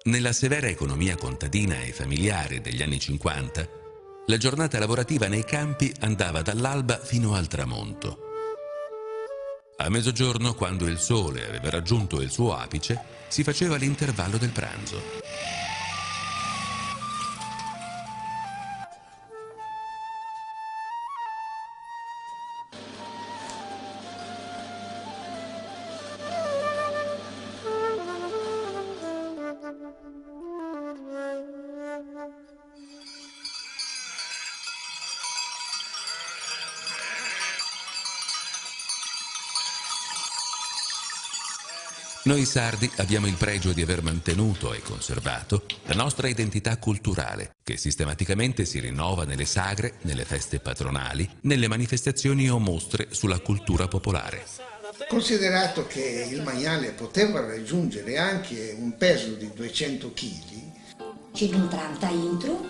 Nella severa economia contadina e familiare degli anni 50, la giornata lavorativa nei campi andava dall'alba fino al tramonto. A mezzogiorno, quando il sole aveva raggiunto il suo apice, si faceva l'intervallo del pranzo. Noi sardi abbiamo il pregio di aver mantenuto e conservato la nostra identità culturale, che sistematicamente si rinnova nelle sagre, nelle feste patronali, nelle manifestazioni o mostre sulla cultura popolare. Considerato che il maiale poteva raggiungere anche un peso di 200 kg, ci non 30 intro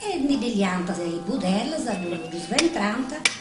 e ne degli anta dei budellas, allora 230.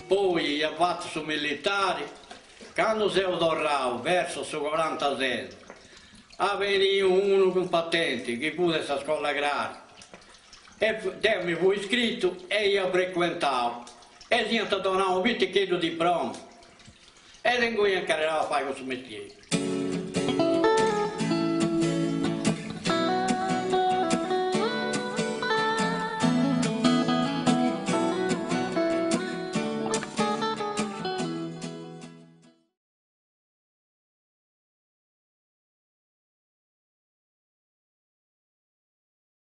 Poi ha fatto su militare, quando si tornato verso su 46, ha venuto uno con patente che pure sta scuola agraria. E mi fu iscritto e io frequentavo. E si è donato un vite chiedo di pronto. E vengo io a fare questo mestiere.